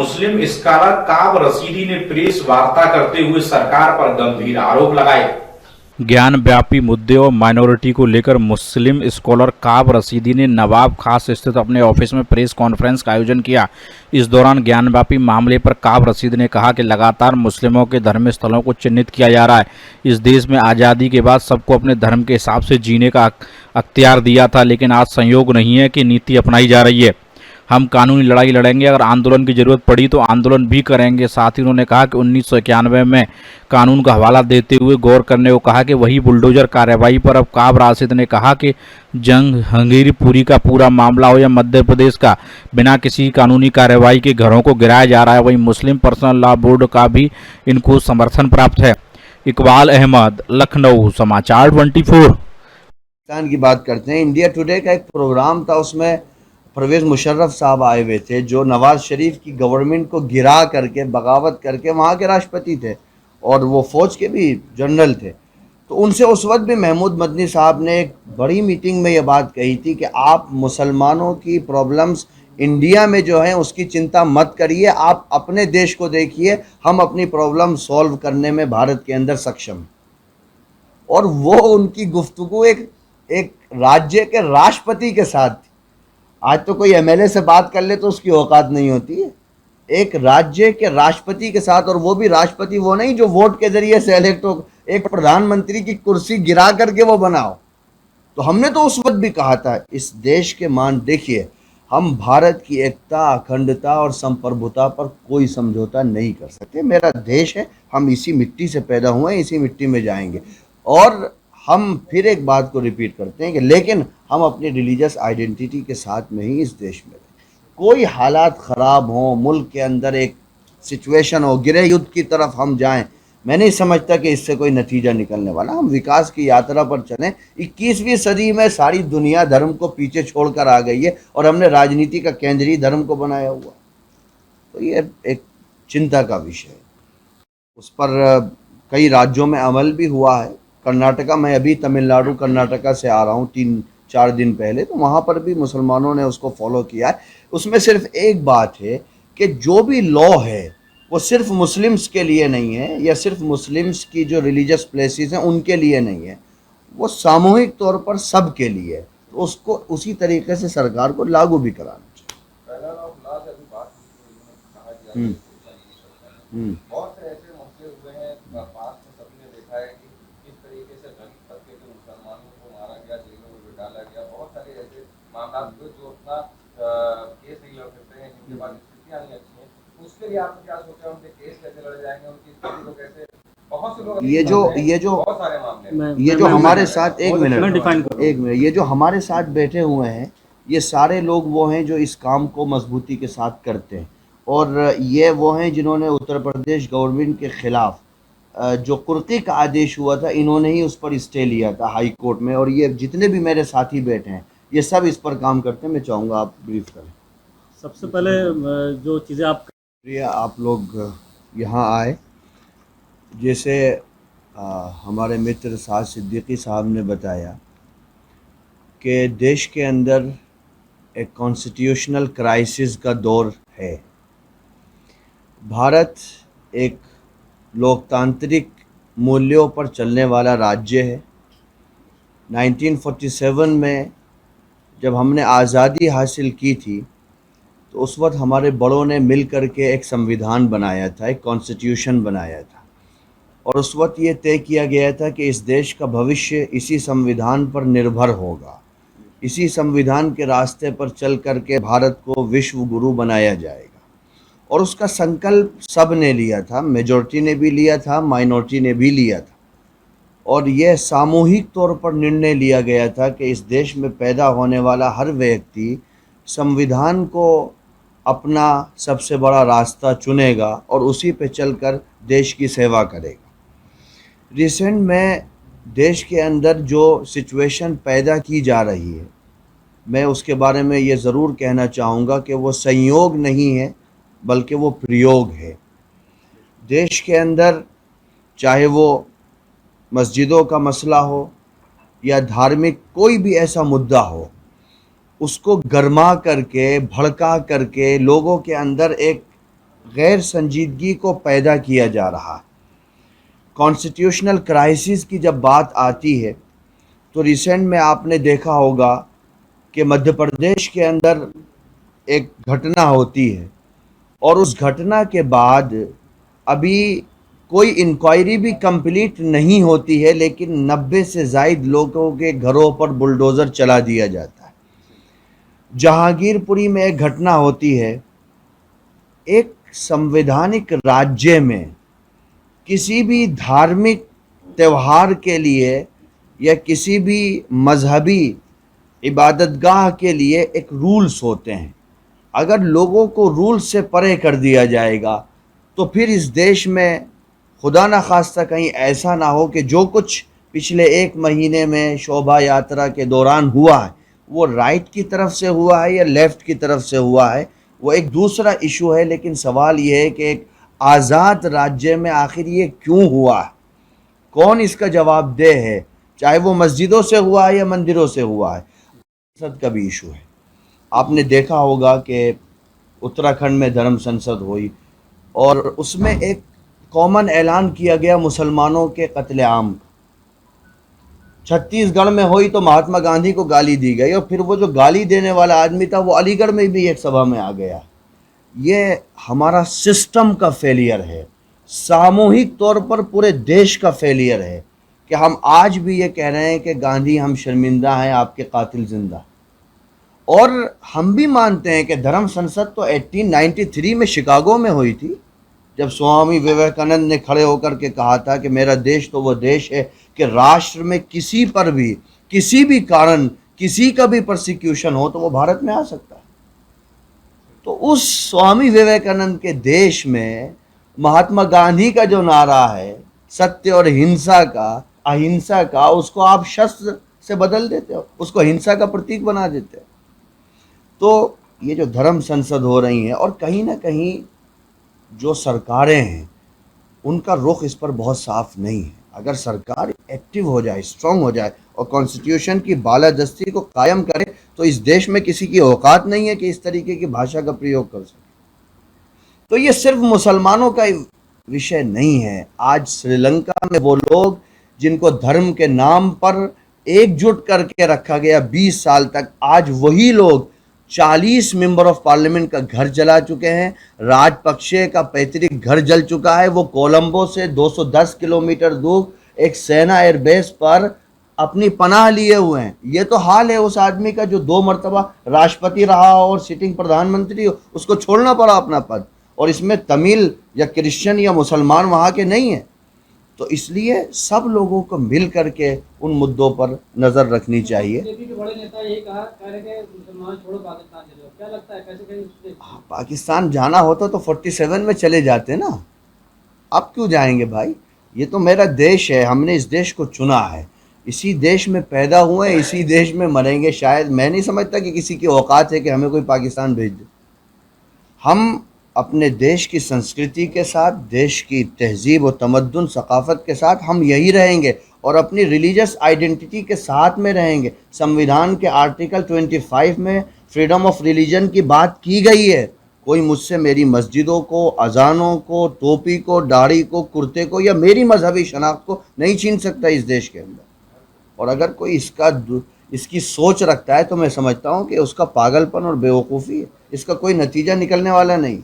मुस्लिम scholar काब रशीदी ने press वार्ता करते हुए सरकार पर गंभीर आरोप लगाए। ज्ञान व्यापी मुद्दे और माइनॉरिटी को लेकर मुस्लिम स्कॉलर काब रशीदी ने नवाब खास स्थित अपने ऑफिस में प्रेस कॉन्फ्रेंस का आयोजन किया। इस दौरान ज्ञान व्यापी मामले पर काब रशीदी ने कहा कि लगातार मुस्लिमों के धर्म स्थलों को चिन्हित किया जा रहा है। इस देश में आज़ादी के बाद सबको अपने धर्म के हिसाब से जीने का अख्तियार दिया था, लेकिन आज संयोग नहीं है कि नीति अपनाई जा रही है। हम कानूनी लड़ाई लड़ेंगे, अगर आंदोलन की जरूरत पड़ी तो आंदोलन भी करेंगे। साथ ही उन्होंने कहा कि 1991 में कानून का हवाला देते हुए गौर करने को कहा कि वही बुलडोजर कार्रवाई पर अब काब राशिद ने कहा कि जहांगीरपुरी का पूरा मामला हो या मध्य प्रदेश का, बिना किसी कानूनी कार्रवाई के घरों को गिराया जा रहा है। वहीं मुस्लिम पर्सनल लॉ बोर्ड का भी इनको समर्थन प्राप्त है। इकबाल अहमद, लखनऊ, समाचार 24। पाकिस्तान की बात करते हैं। इंडिया टुडे का एक प्रोग्राम था, उसमें परवेज़ मुशर्रफ साहब आए हुए थे जो नवाज शरीफ की गवर्नमेंट को गिरा करके, बगावत करके वहाँ के राष्ट्रपति थे और वो फौज के भी जनरल थे। तो उनसे उस वक्त भी महमूद मदनी साहब ने एक बड़ी मीटिंग में ये बात कही थी कि आप मुसलमानों की प्रॉब्लम्स इंडिया में जो है उसकी चिंता मत करिए, आप अपने देश को देखिए, हम अपनी प्रॉब्लम सॉल्व करने में भारत के अंदर सक्षम हैं। और वो उनकी गुफ्तगू एक राज्य के राष्ट्रपति के साथ थी। आज तो कोई एमएलए से बात कर ले तो उसकी औकात नहीं होती है, एक राज्य के राष्ट्रपति के साथ, और वो भी राष्ट्रपति वो नहीं जो वोट के जरिए से इलेक्ट हो, एक प्रधानमंत्री की कुर्सी गिरा करके वो बनाओ। तो हमने तो उस वक्त भी कहा था इस देश के मान देखिए, हम भारत की एकता, अखंडता और संप्रभुता पर कोई समझौता नहीं कर सकते। मेरा देश है, हम इसी मिट्टी से पैदा हुए हैं, इसी मिट्टी में जाएंगे। और हम फिर एक बात को रिपीट करते हैं कि लेकिन हम अपनी रिलीजियस आइडेंटिटी के साथ में ही इस देश में रहें। कोई हालात ख़राब हों, मुल्क के अंदर एक सिचुएशन हो, गृह युद्ध की तरफ हम जाएं, मैं नहीं समझता कि इससे कोई नतीजा निकलने वाला। हम विकास की यात्रा पर चलें। 21वीं सदी में सारी दुनिया धर्म को पीछे छोड़कर आ गई है और हमने राजनीति का केंद्रीय धर्म को बनाया हुआ। तो ये एक चिंता का विषय है। उस पर कई राज्यों में अमल भी हुआ है। कर्नाटका, मैं अभी तमिलनाडु कर्नाटका से आ रहा हूँ 3-4 दिन पहले, तो वहाँ पर भी मुसलमानों ने उसको फॉलो किया है। उसमें सिर्फ एक बात है कि जो भी लॉ है वो सिर्फ मुस्लिम्स के लिए नहीं है, या सिर्फ मुस्लिम्स की जो रिलीजियस प्लेसेस हैं उनके लिए नहीं है, वो सामूहिक तौर पर सब के लिए है। तो उसको उसी तरीके से सरकार को लागू भी कराना चाहिए। बहुत से ऐसे मसले हुए हैं पास में, सबने देखा है कि किस तरीके से गरीब तबके के मुसलमानों को मारा गया, जेलों में डाला गया। बहुत सारे ऐसे मामला हुए जो अपना केस नहीं लड़ सकते हैं, जिनके पास स्थितियाँ नहीं अच्छी हैं। उसके लिए आपने क्या सोचा, उनके केस कैसे लड़े जाएंगे, उनकी स्थिति को कैसे? बहुत से लोग बहुत सारे मामले, ये जो हमारे साथ एक मिनट ये जो हमारे साथ बैठे हुए हैं, ये सारे लोग वो हैं जो इस काम को मजबूती के साथ करते हैं। और ये वो हैं जिन्होंने उत्तर प्रदेश गवर्नमेंट के ख़िलाफ़ जो कुर्की का आदेश हुआ था, इन्होंने ही उस पर स्टे लिया था हाई कोर्ट में। और ये जितने भी मेरे साथी बैठे हैं ये सब इस पर काम करते हैं। मैं चाहूँगा आप ब्रीफ करें। सबसे पहले जो चीज़ें आप लोग यहाँ आए, जैसे हमारे मित्र साद सिद्दीकी साहब ने बताया कि देश के अंदर एक कॉन्स्टिट्यूशनल क्राइसिस का दौर है। भारत एक लोकतांत्रिक मूल्यों पर चलने वाला राज्य है। 1947 में जब हमने आज़ादी हासिल की थी तो उस वक्त हमारे बड़ों ने मिल कर के एक संविधान बनाया था, एक कॉन्स्टिट्यूशन बनाया था। और उस वक्त ये तय किया गया था कि इस देश का भविष्य इसी संविधान पर निर्भर होगा। इसी संविधान के रास्ते पर चल कर के भारत को विश्व गुरु बनाया जाएगा। और उसका संकल्प सब ने लिया था, मेजॉरिटी ने भी लिया था, माइनॉरिटी ने भी लिया था। और यह सामूहिक तौर पर निर्णय लिया गया था कि इस देश में पैदा होने वाला हर व्यक्ति संविधान को अपना सबसे बड़ा रास्ता चुनेगा और उसी पे चलकर देश की सेवा करेगा। रिसेंट में देश के अंदर जो सिचुएशन पैदा की जा रही है, मैं उसके बारे में ये ज़रूर कहना चाहूँगा कि वो संयोग नहीं है बल्कि वो प्रयोग है। देश के अंदर चाहे वो मस्जिदों का मसला हो या धार्मिक कोई भी ऐसा मुद्दा हो, उसको गरमा करके, भड़का करके लोगों के अंदर एक गैर संजीदगी को पैदा किया जा रहा है। कॉन्स्टिट्यूशनल क्राइसिस की जब बात आती है तो रिसेंट में आपने देखा होगा कि मध्य प्रदेश के अंदर एक घटना होती है और उस घटना के बाद अभी कोई इंक्वायरी भी कंप्लीट नहीं होती है, लेकिन 90 से ज़ायद लोगों के घरों पर बुलडोज़र चला दिया जाता है। जहांगीरपुरी में एक घटना होती है। एक संवैधानिक राज्य में किसी भी धार्मिक त्यौहार के लिए या किसी भी मजहबी इबादतगाह के लिए एक रूल्स होते हैं। अगर लोगों को रूल्स से परे कर दिया जाएगा तो फिर इस देश में खुदा न खास्ता कहीं ऐसा ना हो कि जो कुछ पिछले एक महीने में शोभा यात्रा के दौरान हुआ है वो राइट की तरफ से हुआ है या लेफ़्ट की तरफ से हुआ है, वो एक दूसरा इशू है। लेकिन सवाल ये है कि एक आज़ाद राज्य में आखिर ये क्यों हुआ है, कौन इसका जवाबदेह है, चाहे वो मस्जिदों से हुआ है या मंदिरों से हुआ है। संसद का भी इशू है। आपने देखा होगा कि उत्तराखंड में धर्म संसद हुई और उसमें एक कॉमन ऐलान किया गया मुसलमानों के कत्लेआम का। छत्तीसगढ़ में हुई तो महात्मा गांधी को गाली दी गई और फिर वो जो गाली देने वाला आदमी था वो अलीगढ़ में भी एक सभा में आ गया। ये हमारा सिस्टम का फेलियर है, सामूहिक तौर पर पूरे देश का फेलियर है कि हम आज भी ये कह रहे हैं कि गांधी हम शर्मिंदा हैं, आपके कातिल जिंदा। और हम भी मानते हैं कि धर्म संसद तो 1893 में शिकागो में हुई थी, जब स्वामी विवेकानंद ने खड़े होकर के कहा था कि मेरा देश तो वो देश है कि राष्ट्र में किसी पर भी किसी भी कारण किसी का भी प्रोसिक्यूशन हो तो वो भारत में आ सकता है। तो उस स्वामी विवेकानंद के देश में महात्मा गांधी का जो नारा है सत्य और हिंसा का, अहिंसा का, उसको आप शस्त्र से बदल देते हो, उसको हिंसा का प्रतीक बना देते हो। तो ये जो धर्म संसद हो रही हैं और कहीं ना कहीं जो सरकारें हैं उनका रुख इस पर बहुत साफ नहीं है। अगर सरकार एक्टिव हो जाए, स्ट्रांग हो जाए और कॉन्स्टिट्यूशन की बालादस्ती को कायम करे तो इस देश में किसी की औकात नहीं है कि इस तरीके की भाषा का प्रयोग कर सके। तो ये सिर्फ मुसलमानों का विषय नहीं है। आज श्रीलंका में वो लोग जिनको धर्म के नाम पर एकजुट करके रखा गया 20 साल तक, आज वही लोग 40 मेंबर ऑफ पार्लियामेंट का घर जला चुके हैं। राजपक्षे का पैतृक घर जल चुका है। वो कोलंबो से 210 किलोमीटर दूर एक सेना एयरबेस पर अपनी पनाह लिए हुए हैं। ये तो हाल है उस आदमी का जो 2 मरतबा राष्ट्रपति रहा और सिटिंग प्रधानमंत्री, उसको छोड़ना पड़ा अपना पद। और इसमें तमिल या क्रिश्चियन या मुसलमान वहाँ के नहीं है। तो इसलिए सब लोगों को मिल करके उन मुद्दों पर नज़र रखनी चाहिए। बीजेपी के बड़े नेता यही कह रहे हैं कि मुसलमान छोड़ो पाकिस्तान चले जाओ, क्या लगता है कैसे कहीं पाकिस्तान जाना होता तो 47 में चले जाते ना, अब क्यों जाएंगे भाई? ये तो मेरा देश है, हमने इस देश को चुना है, इसी देश में पैदा हुए हैं, इसी देश में मरेंगे। शायद मैं नहीं समझता कि किसी की औकात है कि हमें कोई पाकिस्तान भेज दे। हम अपने देश की संस्कृति के साथ, देश की तहजीब और तमद्दुन सकाफ़त के साथ हम यही रहेंगे और अपनी रिलीजियस आइडेंटिटी के साथ में रहेंगे। संविधान के आर्टिकल 25 में फ्रीडम ऑफ रिलीजन की बात की गई है। कोई मुझसे मेरी मस्जिदों को, अजानों को, टोपी को, दाढ़ी को, कुर्ते को या मेरी मजहबी शनाख्त को नहीं छीन सकता इस देश के अंदर। और अगर कोई इसकी सोच रखता है तो मैं समझता हूँ कि उसका पागलपन और बेवकूफ़ी है, इसका कोई नतीजा निकलने वाला नहीं।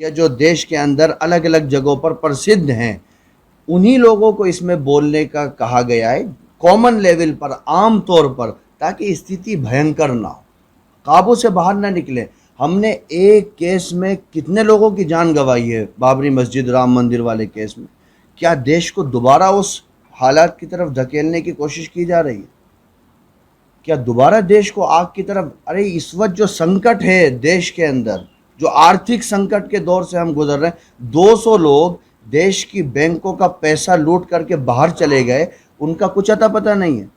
या जो देश के अंदर अलग अलग जगहों पर प्रसिद्ध हैं उन्हीं लोगों को इसमें बोलने का कहा गया है, कॉमन लेवल पर, आम तौर पर, ताकि स्थिति भयंकर ना हो, काबू से बाहर ना निकले। हमने एक केस में कितने लोगों की जान गंवाई है, बाबरी मस्जिद, राम मंदिर वाले केस में। क्या देश को दोबारा उस हालात की तरफ धकेलने की कोशिश की जा रही है? क्या दोबारा देश को आग की तरफ? अरे इस वक्त जो संकट है देश के अंदर, जो आर्थिक संकट के दौर से हम गुजर रहे हैं, 200 लोग देश की बैंकों का पैसा लूट करके बाहर चले गए, उनका कुछ अता पता नहीं है।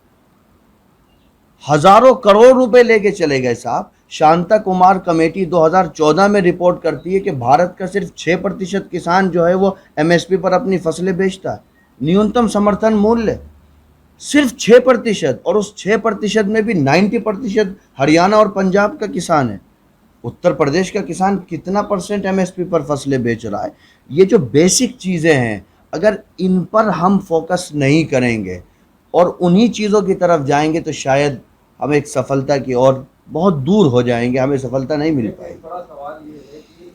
हजारों करोड़ रुपए लेके चले गए साहब। शांता कुमार कमेटी 2014 में रिपोर्ट करती है कि भारत का सिर्फ 6% किसान जो है वो MSP पर अपनी फसलें बेचता है, न्यूनतम समर्थन मूल्य। सिर्फ 6%, और उस 6% में भी 90% हरियाणा और पंजाब का किसान है। उत्तर प्रदेश का किसान कितना परसेंट एमएसपी पर फसलें बेच रहा है? ये जो बेसिक चीज़ें हैं, अगर इन पर हम फोकस नहीं करेंगे और उन्हीं चीज़ों की तरफ जाएंगे तो शायद हम एक सफलता की ओर बहुत दूर हो जाएंगे, हमें सफलता नहीं मिल देखिए, पाएगी। एक बड़ा सवाल ये है कि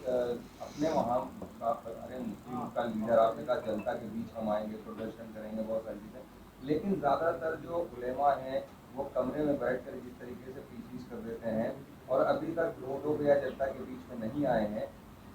अपने वहाँ अरे मुस्लिम का लीडर आपने कहा जनता के बीच हम आएंगे, प्रदर्शन करेंगे, बहुत सारी चीज़ें, लेकिन ज़्यादातर जो उलेमा हैं वो कमरे में बैठकर जिस तरीके से पीछीज कर देते हैं और अभी तक रोडों पे या जनता के बीच में नहीं आए हैं,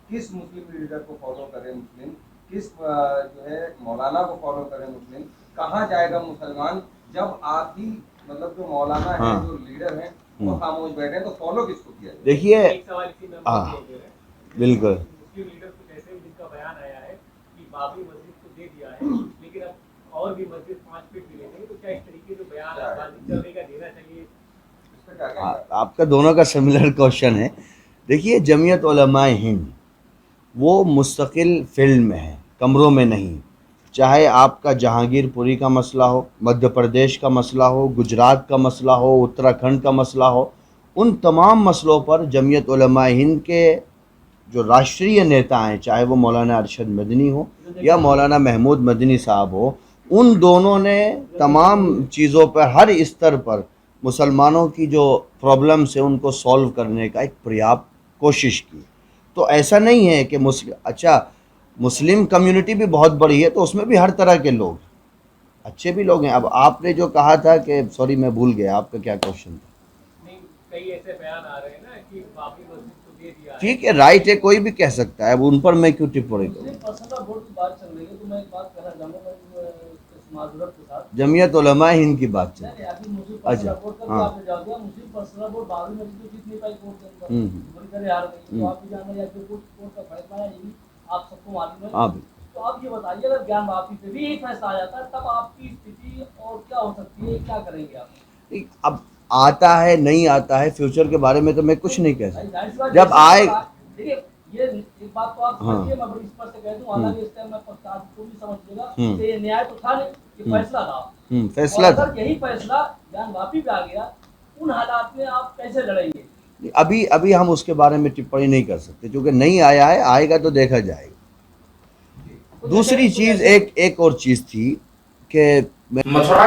किस मुस्लिम लीडर को फॉलो करें मुस्लिम, किस जो है मौलाना को फॉलो करें मुस्लिम, कहाँ जाएगा मुसलमान जब आप ही मतलब जो मौलाना है, जो लीडर हैं वो खामोश बैठे हैं, तो फॉलो किसको किया जाए? देखिए, एक सवाल इसी में हम हाँ, बोल दे रहे हैं। बिल्कुल। मुस्लिम लीडर कुछ ऐसे जिनका बयान आया है कि बाबरी मस्जिद को दे दिया है, लेकिन अब और भी मस्जिद 5 फीट भी लेंगे, तो क्या इस तरीके से बयान राजनीति चलने का देना चाहिए? इस पे क्या कहेंगे? आपका दोनों का सिमिलर क्वेश्चन है। देखिए, जमीयत उलमाए हिंद वो मुस्तकिल फील्ड में है, कमरों में नहीं। चाहे आपका जहांगीरपुरी का मसला हो, मध्य प्रदेश का मसला हो, गुजरात का मसला हो, उत्तराखंड का मसला हो, उन तमाम मसलों पर जमीयत उलमाए हिंद के जो राष्ट्रीय नेता हैं, चाहे वो मौलाना अरशद मदनी हो या मौलाना महमूद मदनी साहब हो, उन दोनों ने तमाम चीज़ों पर हर स्तर पर मुसलमानों की जो प्रॉब्लम्स है उनको सॉल्व करने का एक पर्याप्त कोशिश की। तो ऐसा नहीं है कि मुस्लिम कम्युनिटी भी बहुत बड़ी है, तो उसमें भी हर तरह के लोग अच्छे भी लोग हैं। अब आपने जो कहा था कि सॉरी मैं भूल गया, आपका क्या क्वेश्चन था? नहीं, कई ऐसे बयान आ रहे हैं ना कि बाबरी मस्जिद को दे दिया है। ठीक है, राइट है, कोई भी कह सकता है, अब उन पर मैं क्यों टिप्पणी करूँ? पर्सनल वोट की बात चल रही है, तो मैं एक बात कहना चाहूँगा माजूरत के साथ। जमीयत उलमाए हिंद की बात चल रही है। अभी मुस्लिम अच्छा, पर्सनल वोट का हाँ। आपने जवाब दिया, मुस्लिम पर्सनल वोट बाबरी मस्जिद को जीत नहीं पाई कोर्ट के अंदर, हम्म। बड़ी तरह हार गई। तो आप भी जान रहे हैं कि कोर्ट का फैसला है, ये भी आप सबको मालूम है। हाँ, तो आप ये बताइए, अगर ज्ञान वापी पे भी यही फैसला आ जाता है, तब आपकी स्थिति और क्या हो सकती है, क्या करेंगे आप? अब आता है नहीं आता है, फ्यूचर के बारे में तो मैं कुछ नहीं कह सकता। जाहिर सी बात, जब जैसे आए, देखिए, ये एक बात तो आप हाँ। समझिए, मैं बड़ी स्पष्ट कह दूं, हालांकि इस टाइम मैं पक्षात को भी समझिएगा हम्म। कि ये न्याय तो था नहीं, ये फैसला था। फैसला और था। अगर यही फैसला ज्ञान वापी पे आ गया, उन हालात में आप कैसे लड़ेंगे? अभी हम उसके बारे में टिप्पणी नहीं कर सकते, क्योंकि नहीं आया है, आएगा तो देखा जाएगा। दूसरी चीज एक और चीज थी कि मछुआरा